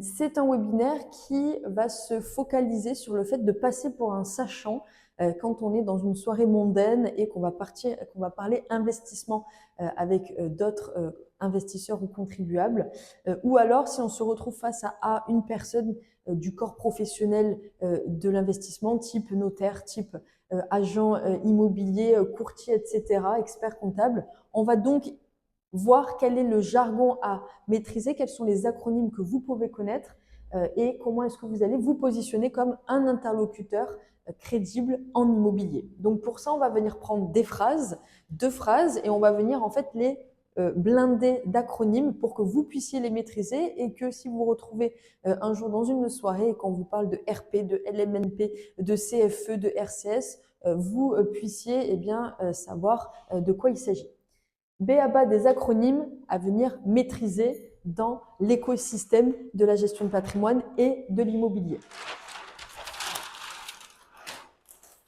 C'est un webinaire qui va se focaliser sur le fait de passer pour un sachant quand on est dans une soirée mondaine et qu'on va parler investissement avec d'autres investisseurs ou contribuables, ou alors si on se retrouve face à une personne du corps professionnel de l'investissement, type notaire, type agent immobilier, courtier, etc., expert comptable. On va donc voir quel est le jargon à maîtriser, quels sont les acronymes que vous pouvez connaître et comment est-ce que vous allez vous positionner comme un interlocuteur crédible en immobilier. Donc pour ça, on va venir prendre des phrases, 2 phrases, et on va venir en fait les blinder d'acronymes pour que vous puissiez les maîtriser et que si vous vous retrouvez un jour dans une soirée et qu'on vous parle de RP, de LMNP, de CFE, de RCS, vous puissiez savoir de quoi il s'agit. B.A.B.A. des acronymes à venir maîtriser dans l'écosystème de la gestion de patrimoine et de l'immobilier.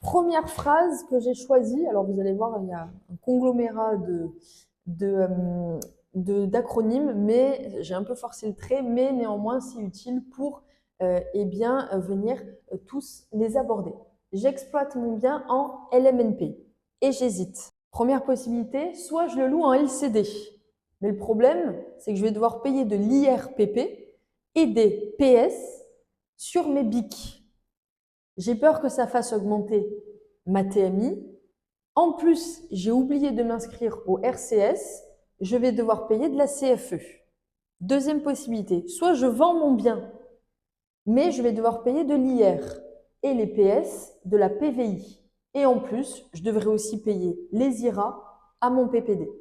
Première phrase que j'ai choisie, alors vous allez voir, il y a un conglomérat d'acronymes, mais j'ai un peu forcé le trait, mais néanmoins c'est utile pour venir tous les aborder. J'exploite mon bien en LMNP et j'hésite. Première possibilité, soit je le loue en LCD. Mais le problème, c'est que je vais devoir payer de l'IRPP et des PS sur mes BIC. J'ai peur que ça fasse augmenter ma TMI. En plus, j'ai oublié de m'inscrire au RCS. Je vais devoir payer de la CFE. Deuxième possibilité, soit je vends mon bien, mais je vais devoir payer de l'IR et les PS de la PVI. Et en plus, je devrais aussi payer les IRA à mon PPD.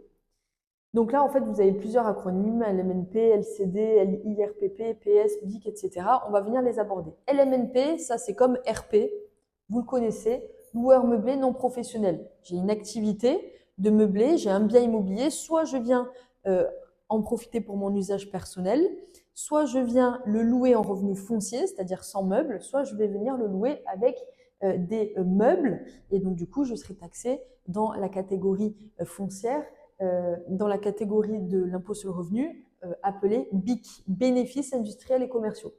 Donc là, en fait, vous avez plusieurs acronymes, LMNP, LCD, LIRPP, PS, BIC, etc. On va venir les aborder. LMNP, ça c'est comme RP, vous le connaissez, loueur meublé non professionnel. J'ai une activité de meublé, j'ai un bien immobilier, soit je viens en profiter pour mon usage personnel, soit je viens le louer en revenu foncier, c'est-à-dire sans meubles, soit je vais venir le louer avec des meubles, et donc du coup, je serai taxé dans la catégorie foncière, dans la catégorie de l'impôt sur le revenu, appelé BIC, bénéfices industriels et commerciaux.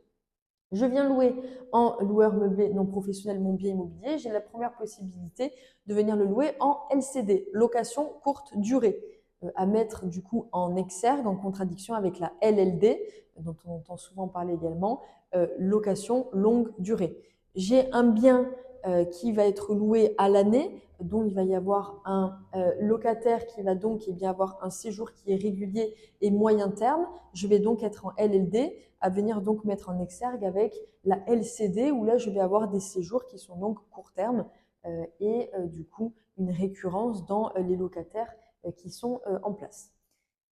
Je viens louer en loueur meublé non professionnel mon bien immobilier, j'ai la première possibilité de venir le louer en LCD, location courte durée, à mettre du coup en exergue, en contradiction avec la LLD, dont on entend souvent parler également, location longue durée. J'ai un bien qui va être loué à l'année, dont il va y avoir un locataire qui va donc avoir un séjour qui est régulier et moyen terme. Je vais donc être en LLD, à venir donc mettre en exergue avec la LCD, où là je vais avoir des séjours qui sont donc court terme et du coup une récurrence dans les locataires qui sont en place.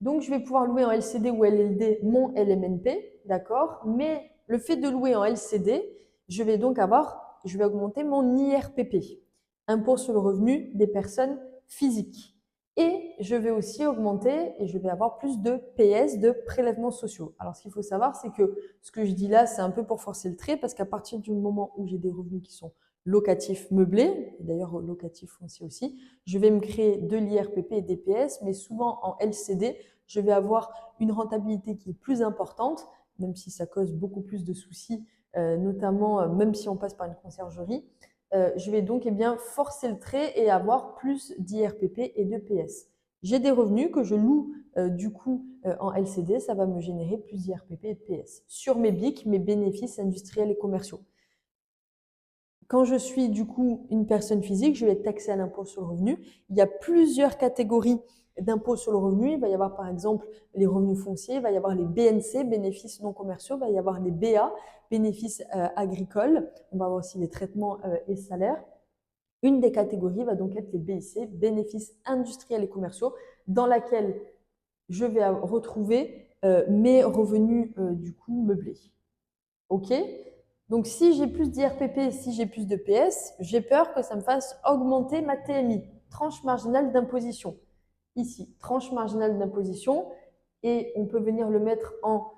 Donc je vais pouvoir louer en LCD ou LLD mon LMNP, d'accord, mais le fait de louer en LCD, je vais augmenter mon IRPP, impôt sur le revenu des personnes physiques. Et je vais aussi augmenter et je vais avoir plus de PS, de prélèvements sociaux. Alors, ce qu'il faut savoir, c'est que ce que je dis là, c'est un peu pour forcer le trait parce qu'à partir du moment où j'ai des revenus qui sont locatifs meublés, d'ailleurs locatifs fonciers aussi, je vais me créer de l'IRPP et des PS, mais souvent en LCD, je vais avoir une rentabilité qui est plus importante, même si ça cause beaucoup plus de soucis, notamment même si on passe par une conciergerie. Je vais donc forcer le trait et avoir plus d'IRPP et de PS. J'ai des revenus que je loue en LCD, ça va me générer plus d'IRPP et de PS. Sur mes BIC, mes bénéfices industriels et commerciaux. Quand je suis du coup une personne physique, je vais être taxé à l'impôt sur le revenu. Il y a plusieurs catégories d'impôt sur le revenu. Il va y avoir par exemple les revenus fonciers, il va y avoir les BNC, bénéfices non commerciaux, il va y avoir les BA, bénéfices agricoles. On va avoir aussi les traitements et salaires. Une des catégories va donc être les BIC, bénéfices industriels et commerciaux, dans laquelle je vais retrouver mes revenus du coup meublés. OK ? Donc, si j'ai plus d'IRPP, si j'ai plus de PS, j'ai peur que ça me fasse augmenter ma TMI, tranche marginale d'imposition. Ici, tranche marginale d'imposition, et on peut venir le mettre en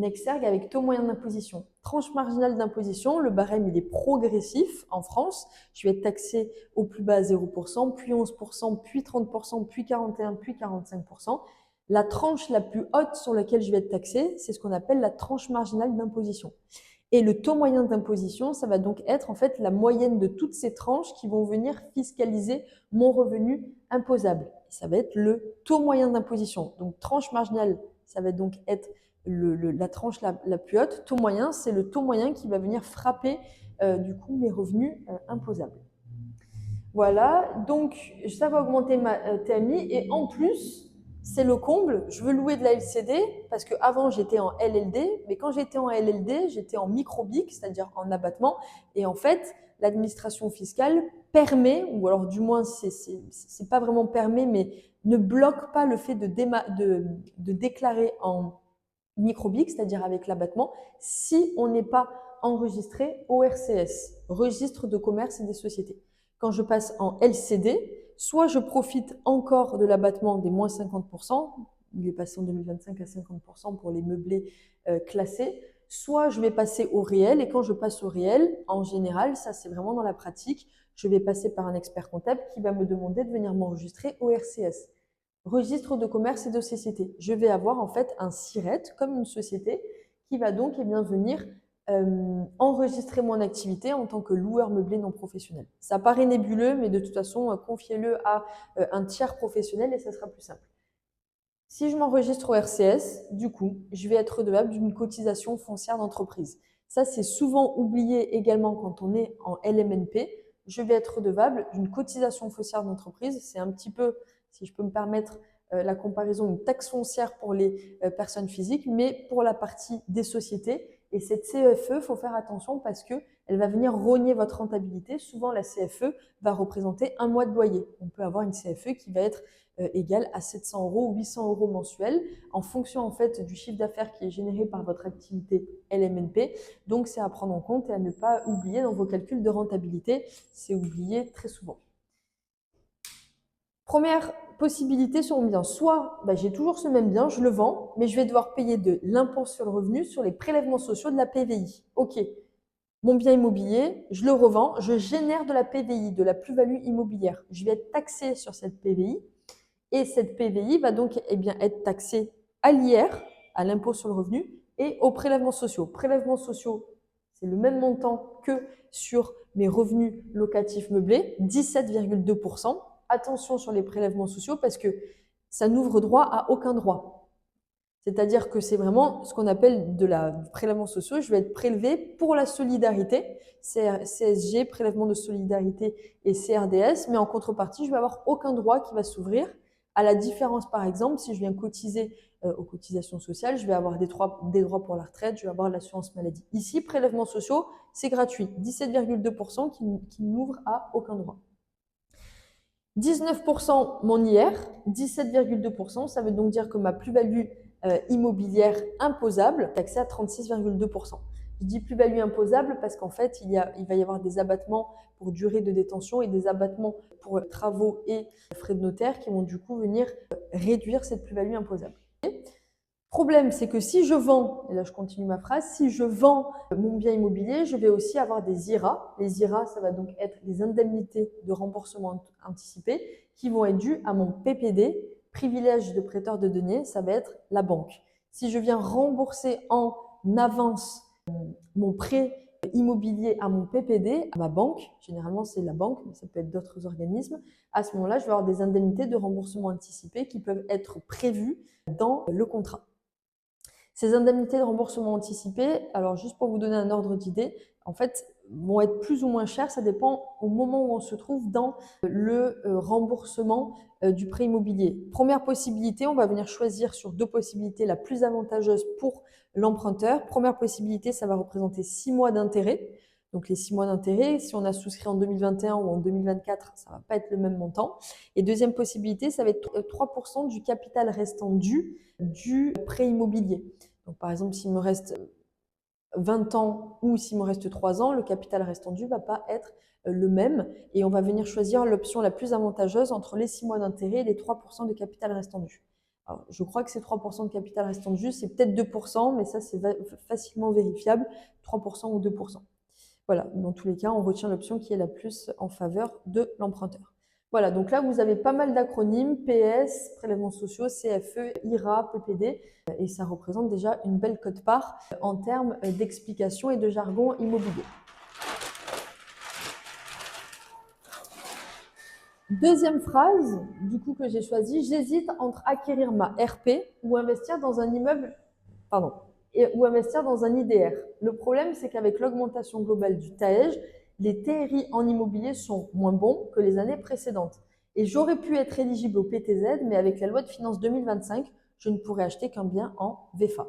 exergue avec taux moyen d'imposition. Tranche marginale d'imposition, le barème il est progressif en France. Je vais être taxé au plus bas à 0%, puis 11%, puis 30%, puis 41%, puis 45%. La tranche la plus haute sur laquelle je vais être taxé, c'est ce qu'on appelle la tranche marginale d'imposition. Et le taux moyen d'imposition, ça va donc être en fait la moyenne de toutes ces tranches qui vont venir fiscaliser mon revenu imposable. Ça va être le taux moyen d'imposition. Donc tranche marginale, ça va donc être la tranche la plus haute. Taux moyen, c'est le taux moyen qui va venir frapper du coup mes revenus imposables. Voilà, donc ça va augmenter ma TMI et en plus, c'est le comble, je veux louer de la LCD parce qu'avant j'étais en LLD, mais quand j'étais en LLD, j'étais en micro-BIC, c'est-à-dire en abattement, et en fait, l'administration fiscale permet, ou alors du moins c'est pas vraiment permet, mais ne bloque pas le fait de déclarer en micro-BIC, c'est-à-dire avec l'abattement, si on n'est pas enregistré au RCS, Registre de commerce et des sociétés. Quand je passe en LCD, soit je profite encore de l'abattement des moins 50%, il est passé en 2025 à 50% pour les meublés classés, soit je vais passer au réel, et quand je passe au réel, en général, ça c'est vraiment dans la pratique, je vais passer par un expert comptable qui va me demander de venir m'enregistrer au RCS. Registre de commerce et de société. Je vais avoir en fait un SIRET comme une société qui va donc venir enregistrer mon activité en tant que loueur meublé non professionnel. Ça paraît nébuleux, mais de toute façon, confiez-le à un tiers professionnel et ça sera plus simple. Si je m'enregistre au RCS, du coup, je vais être redevable d'une cotisation foncière d'entreprise. Ça, c'est souvent oublié également quand on est en LMNP. Je vais être redevable d'une cotisation foncière d'entreprise. C'est un petit peu, si je peux me permettre la comparaison, une taxe foncière pour les personnes physiques, mais pour la partie des sociétés. Et cette CFE, il faut faire attention parce qu'elle va venir rogner votre rentabilité. Souvent, la CFE va représenter un mois de loyer. On peut avoir une CFE qui va être égale à 700 euros ou 800 euros mensuels en fonction en fait du chiffre d'affaires qui est généré par votre activité LMNP. Donc, c'est à prendre en compte et à ne pas oublier dans vos calculs de rentabilité. C'est oublié très souvent. Première possibilité sur mon bien, soit j'ai toujours ce même bien, je le vends, mais je vais devoir payer de l'impôt sur le revenu sur les prélèvements sociaux de la PVI. Ok, mon bien immobilier, je le revends, je génère de la PVI, de la plus-value immobilière. Je vais être taxé sur cette PVI et cette PVI va donc être taxée à l'IR, à l'impôt sur le revenu, et aux prélèvements sociaux. Prélèvements sociaux, c'est le même montant que sur mes revenus locatifs meublés, 17,2%. Attention sur les prélèvements sociaux parce que ça n'ouvre droit à aucun droit. C'est-à-dire que c'est vraiment ce qu'on appelle du prélèvement social. Je vais être prélevé pour la solidarité, CSG, prélèvement de solidarité et CRDS, mais en contrepartie, je vais avoir aucun droit qui va s'ouvrir. À la différence, par exemple, si je viens cotiser aux cotisations sociales, je vais avoir des droits pour la retraite, je vais avoir l'assurance maladie. Ici, prélèvements sociaux, c'est gratuit, 17,2% qui n'ouvre à aucun droit. 19% mon IR, 17,2%, ça veut donc dire que ma plus-value immobilière imposable, taxée à 36,2%. Je dis plus-value imposable parce qu'en fait, il va y avoir des abattements pour durée de détention et des abattements pour travaux et frais de notaire qui vont du coup venir réduire cette plus-value imposable. Problème, c'est que si je vends, et là je continue ma phrase, si je vends mon bien immobilier, je vais aussi avoir des IRA. Les IRA, ça va donc être les indemnités de remboursement anticipé qui vont être dues à mon PPD, privilège de prêteur de deniers, ça va être la banque. Si je viens rembourser en avance mon prêt immobilier à mon PPD, à ma banque, généralement c'est la banque, mais ça peut être d'autres organismes, à ce moment-là, je vais avoir des indemnités de remboursement anticipé qui peuvent être prévues dans le contrat. Ces indemnités de remboursement anticipé, alors juste pour vous donner un ordre d'idée, en fait, vont être plus ou moins chères, ça dépend au moment où on se trouve dans le remboursement du prêt immobilier. Première possibilité, on va venir choisir sur deux possibilités la plus avantageuse pour l'emprunteur. Première possibilité, ça va représenter 6 mois d'intérêt. Donc les 6 mois d'intérêt, si on a souscrit en 2021 ou en 2024, ça ne va pas être le même montant. Et deuxième possibilité, ça va être 3% du capital restant dû du prêt immobilier. Donc, par exemple, s'il me reste 20 ans ou s'il me reste 3 ans, le capital restant dû ne va pas être le même et on va venir choisir l'option la plus avantageuse entre les 6 mois d'intérêt et les 3% de capital restant dû. Alors, je crois que ces 3% de capital restant dû, c'est peut-être 2%, mais ça, c'est facilement vérifiable, 3% ou 2%. Voilà, dans tous les cas, on retient l'option qui est la plus en faveur de l'emprunteur. Voilà, donc là, vous avez pas mal d'acronymes, PS, prélèvements sociaux, CFE, IRA, PPD, et ça représente déjà une belle quote-part en termes d'explication et de jargon immobilier. Deuxième phrase, du coup, que j'ai choisie, j'hésite entre acquérir ma RP ou investir dans un immeuble, pardon, ou investir dans un IDR. Le problème, c'est qu'avec l'augmentation globale du TAEJ, les TRI en immobilier sont moins bons que les années précédentes. Et j'aurais pu être éligible au PTZ, mais avec la loi de finances 2025, je ne pourrais acheter qu'un bien en VFA.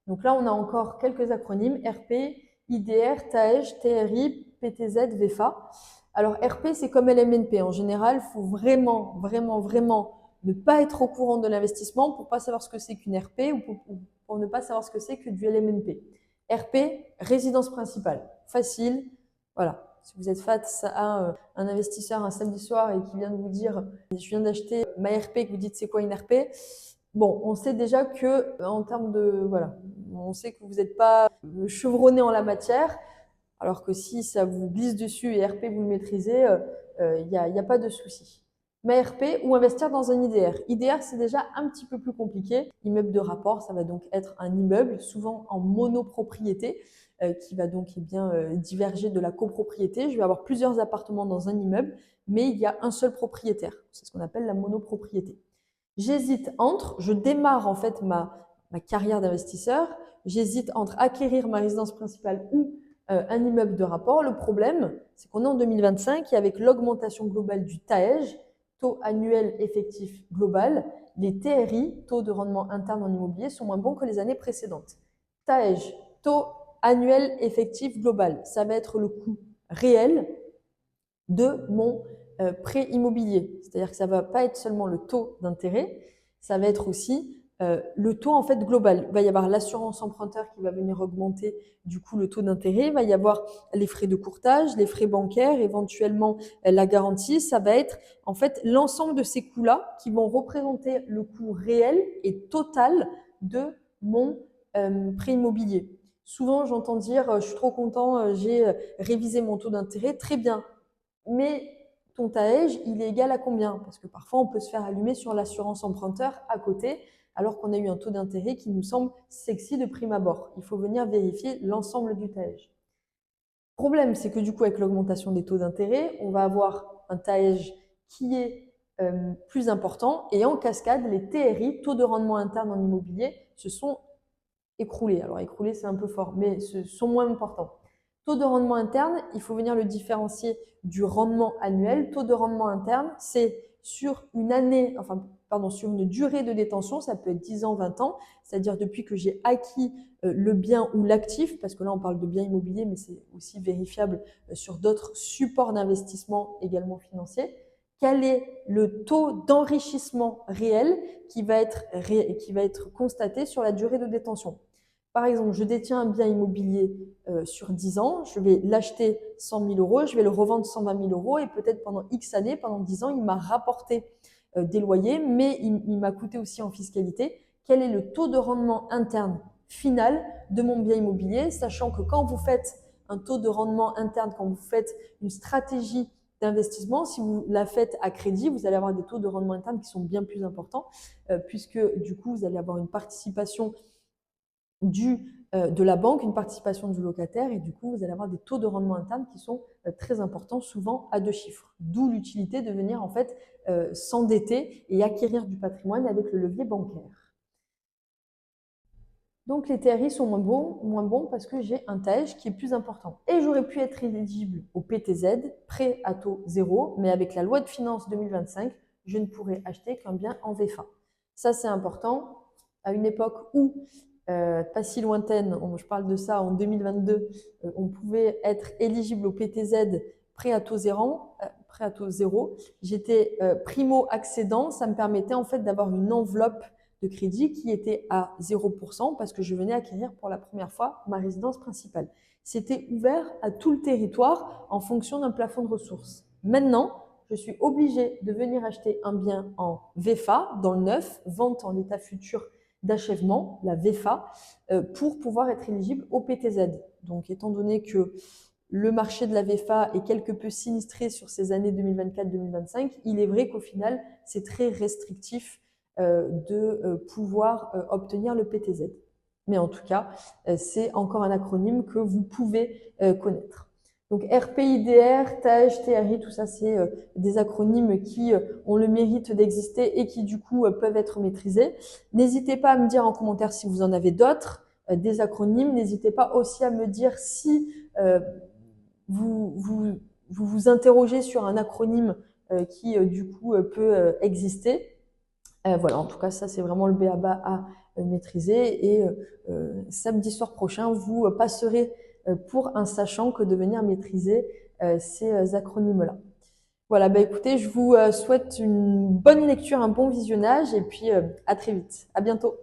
Donc là, on a encore quelques acronymes, RP, IDR, TAEJ, TRI, PTZ, VFA. Alors RP, c'est comme LMNP. En général, il faut vraiment, vraiment, vraiment ne pas être au courant de l'investissement pour ne pas savoir ce que c'est qu'une RP ou pour ne pas savoir ce que c'est que du LMNP. RP, résidence principale. Facile. Voilà. Si vous êtes face à un investisseur un samedi soir et qui vient de vous dire « je viens d'acheter ma RP » que vous dites « c'est quoi une RP ?» Bon, on sait déjà que en termes de… Voilà, on sait que vous n'êtes pas chevronné en la matière. Alors que si ça vous glisse dessus et RP vous le maîtrisez, il n'y a pas de souci. Mais RP ou investir dans un IDR. IDR, c'est déjà un petit peu plus compliqué. Immeuble de rapport, ça va donc être un immeuble, souvent en monopropriété, qui va donc diverger de la copropriété. Je vais avoir plusieurs appartements dans un immeuble, mais il y a un seul propriétaire. C'est ce qu'on appelle la monopropriété. J'hésite entre, je démarre en fait ma carrière d'investisseur, j'hésite entre acquérir ma résidence principale ou un immeuble de rapport. Le problème, c'est qu'on est en 2025 et avec l'augmentation globale du TAEJ, taux annuel effectif global, les TRI, taux de rendement interne en immobilier, sont moins bons que les années précédentes. TAEJ, taux annuel effectif global, ça va être le coût réel de mon prêt immobilier. C'est-à-dire que ça ne va pas être seulement le taux d'intérêt, ça va être aussi le taux en fait global. Il va y avoir l'assurance emprunteur qui va venir augmenter du coup le taux d'intérêt, il va y avoir les frais de courtage, les frais bancaires, éventuellement la garantie. Ça va être en fait l'ensemble de ces coûts-là qui vont représenter le coût réel et total de mon prêt immobilier. Souvent, j'entends dire je suis trop content, j'ai révisé mon taux d'intérêt, très bien. Mais ton TAEJ, il est égal à combien? Parce que parfois, on peut se faire allumer sur l'assurance emprunteur à côté, alors qu'on a eu un taux d'intérêt qui nous semble sexy de prime abord. Il faut venir vérifier l'ensemble du TAEJ. Le problème, c'est que du coup, avec l'augmentation des taux d'intérêt, on va avoir un TAEJ qui est plus important et en cascade, les TRI, taux de rendement interne en immobilier, se sont écroulés. Alors, écroulés, c'est un peu fort, mais ce sont moins importants. Taux de rendement interne, il faut venir le différencier du rendement annuel. Taux de rendement interne, c'est sur une année, sur une durée de détention, ça peut être 10 ans, 20 ans, c'est-à-dire depuis que j'ai acquis le bien ou l'actif, parce que là on parle de bien immobilier, mais c'est aussi vérifiable sur d'autres supports d'investissement également financiers. Quel est le taux d'enrichissement réel qui va être constaté sur la durée de détention? Par exemple, je détiens un bien immobilier sur 10 ans, je vais l'acheter 100 000 euros, je vais le revendre 120 000 euros et peut-être pendant X années, pendant 10 ans, il m'a rapporté des loyers, mais il m'a coûté aussi en fiscalité. Quel est le taux de rendement interne final de mon bien immobilier, sachant que quand vous faites un taux de rendement interne, quand vous faites une stratégie d'investissement, si vous la faites à crédit, vous allez avoir des taux de rendement interne qui sont bien plus importants, puisque du coup, vous allez avoir une participation de la banque, une participation du locataire, et du coup, vous allez avoir des taux de rendement interne qui sont très importants, souvent à 2 chiffres. D'où l'utilité de venir en fait s'endetter et acquérir du patrimoine avec le levier bancaire. Donc les TRI sont moins bons parce que j'ai un TAEJ qui est plus important. Et j'aurais pu être éligible au PTZ, prêt à taux zéro, mais avec la loi de finances 2025, je ne pourrais acheter qu'un bien en VFA. Ça, c'est important. À une époque où, pas si lointaine, je parle de ça en 2022, on pouvait être éligible au PTZ prêt à taux zéro. J'étais primo-accédant, ça me permettait en fait d'avoir une enveloppe de crédit qui était à 0% parce que je venais acquérir pour la première fois ma résidence principale. C'était ouvert à tout le territoire en fonction d'un plafond de ressources. Maintenant, je suis obligée de venir acheter un bien en VFA, dans le neuf, vente en état futur d'achèvement, la VFA, pour pouvoir être éligible au PTZ. Donc, étant donné que le marché de la VFA est quelque peu sinistré sur ces années 2024-2025, il est vrai qu'au final, c'est très restrictif de pouvoir obtenir le PTZ. Mais en tout cas, c'est encore un acronyme que vous pouvez connaître. Donc RPIDR, TAGE, TRI, tout ça, c'est des acronymes qui ont le mérite d'exister et qui du coup peuvent être maîtrisés. N'hésitez pas à me dire en commentaire si vous en avez d'autres, des acronymes. N'hésitez pas aussi à me dire si vous interrogez sur un acronyme qui du coup peut exister. Voilà, en tout cas, ça c'est vraiment le b.a.-ba à maîtriser. Et samedi soir prochain, vous passerez pour un sachant que de venir maîtriser ces acronymes-là. Voilà, bah écoutez, je vous souhaite une bonne lecture, un bon visionnage et puis à très vite. À bientôt.